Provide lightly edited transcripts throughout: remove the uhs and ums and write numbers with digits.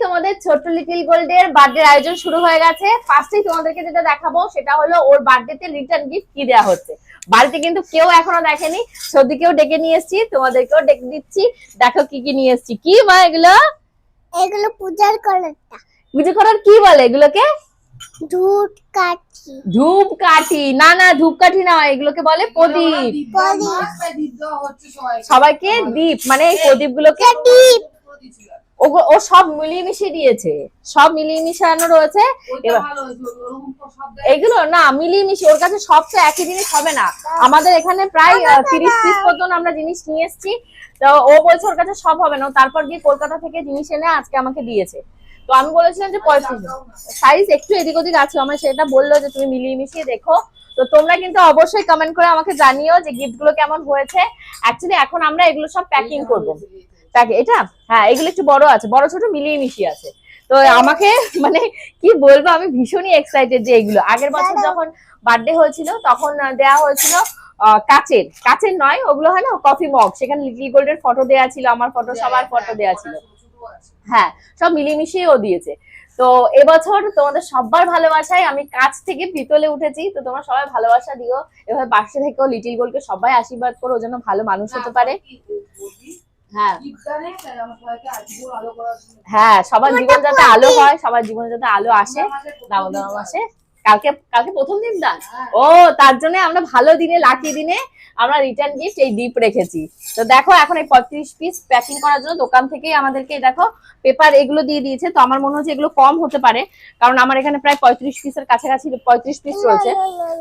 তোমাদের ছোট্ট লিটল গোল্ডের বার্থডে আয়োজন শুরু হয়ে গেছে। ফার্স্টেই তোমাদেরকে যেটা দেখাবো সেটা হলো ওর বার্থডেতে রিটার্ন গিফট কি দেওয়া হচ্ছে। বাড়িতে কিন্তু কেউ এখনো দেখেনি, সর্দিকেও ডেকে নিয়ে এসেছি, তোমাদেরকেও ডেকে দিচ্ছি। দেখো কি কি নিয়ে এসেছি। কি মা এগুলো? এগুলো পূজার করাটা। পুজো করার কি বলে এগুলোকে? ধূপকাঠি। ধূপকাঠি? না না, ধূপকাঠি না, এগুলোকে বলে প্রদীপ। সবাইকে দীপ মানে এই প্রদীপ গুলোকে ও সব মিলিয়ে মিশিয়ে দিয়েছে, সব মিলিয়ে মিশানো রয়েছে। এগুলো না মিলিয়ে মিশিয়ে, ওর কাছে সব তো একই জিনিস হবে না। আমাদের এখানে প্রায় 30 পিস মতন আমরা জিনিস নিয়ে এসেছি। তো ও বলছে ওর কাছে সব হবে না, তারপর গিয়ে কলকাতা থেকে জিনিস এনে আজকে আমাকে দিয়েছে। তো আমি বলেছিলাম যে 35 সাইজ একটু এদিক ওদিক আছে, আমার সেটা বললো যে তুমি মিলিয়ে মিশিয়ে দেখো। তো তোমরা কিন্তু অবশ্যই কমেন্ট করে আমাকে জানিও যে গিফট গুলো কেমন হয়েছে। অ্যাকচুয়ালি এখন আমরা এগুলো সব প্যাকিং করবো। এটা হ্যাঁ, এগুলো একটু বড় আছে, বড় ছোট মিলিয়ে মিশিয়ে আছে। তো আমাকে মানে কি বলবো, আমি ভীষণই এক্সাইটেড যে এগুলো আগের বছর যখন বার্থডে হয়েছিল তখন দেওয়া হয়েছিল কাচের নয়, ওগুলো হয় না কফি মগ, সেখানে লিটল গোল্ডের ফটো দেওয়া ছিল, আমার ফটো, সবার ফটো দেওয়া ছিল। হ্যাঁ, সব মিলিয়ে মিশিয়ে ও দিয়েছে। তো এবছর তোমাদের সবার ভালোবাসায় আমি কাছ থেকে পিতলে উঠেছি। তো তোমরা সবাই ভালোবাসা দিও, এভাবে পাশে থেকেও লিটল গোল্ডকে সবাই আশীর্বাদ করো, ও যেন ভালো মানুষ হতে পারে। হ্যাঁ, সবার জীবন যাতে আলো হয়, সবার জীবনে যাতে আলো আসে দামোদর মাসে। কালকে কালকে প্রথম দিন দান। ও, তার জন্য আমরা ভালো দিনে, লাকি দিনে আমরা রিটার্ন গিফট এই দীপ রেখেছি। তো দেখো এখন এই 35 পিস প্যাকিং করার জন্য দোকান থেকেই আমাদেরকে দেখো পেপার এগুলো দিয়ে দিয়েছে। তো আমার মনে হচ্ছে এগুলো কম হতে পারে, কারণ আমার এখানে প্রায় 35 পিসের কাছাকাছি 35 পিস রয়েছে।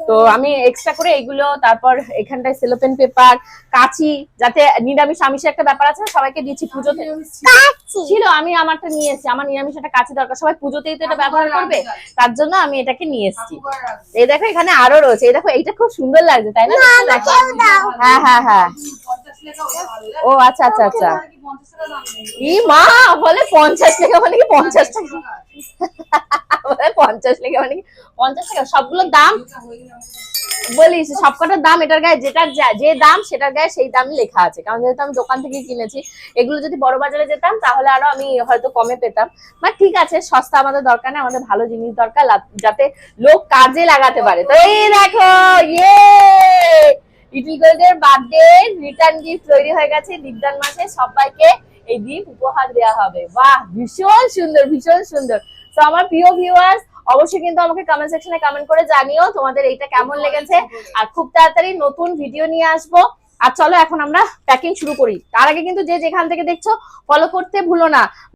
তো আমি এক্সট্রা করে এগুলো, তারপর এখানটায় সেলোপেন পেপার, কাঁচি, যাতে নিরামিষ আমিষের একটা ব্যাপার আছে, সবাইকে দিচ্ছি। পুজোতে ছিল, আমি আমারটা নিয়ে এসেছি। আমার নিরামিষ একটা কাঁচি দরকার, সবাই পুজোতেই তো এটা ব্যবহার করবে, তার জন্য আমি এটাকে নিয়ে এসেছি। এই দেখো এখানে আরো রয়েছে, এই দেখো এইটা খুব সুন্দর লাগছে তাই না? হ্যাঁ হ্যাঁ হ্যাঁ। ও আচ্ছা আচ্ছা আচ্ছা। ই মা বলে 50 টাকা মানে কি? 50 টাকা বলে 50 টাকা মানে কি? 50 টাকা সবগুলোর দাম বলিস, সবকটার দাম এটার গায়ে যেটার যে দাম সেটার গায়ে সেই দামই লেখা আছে, কারণ যেহেতু আমি দোকান থেকে কিনেছি। এগুলো যদি বড় বাজারে যেতাম তাহলে আরো আমি হয়তো কমে পেতাম। বাট ঠিক আছে, সস্তা আমাদের দরকার নেই, আমাদের ভালো জিনিস দরকার যাতে লোক কাজে লাগাতে পারে। তো এই দেখো, ইয়ে লিটল গোল্ডের বার্থডে রিটার্ন গিফট তৈরি হয়ে গেছে। দীপদান মাসে সবাইকে এই দীপ উপহার দেওয়া হবে। বাহ, ভীষণ সুন্দর, ভীষণ সুন্দর। তো আমার প্রিয় ভিউয়ার্স, অবশ্যই কিন্তু আমাকে কমেন্ট সেকশনে কমেন্ট করে জানিও তোমাদের এইটা কেমন লেগেছে। আর খুব তাড়াতাড়ি নতুন ভিডিও নিয়ে আসবো। আর চলো এখন আমরা প্যাকিং শুরু করি। তার আগে কিন্তু যে যেখান থেকে দেখছো ফলো করতে ভুলো না।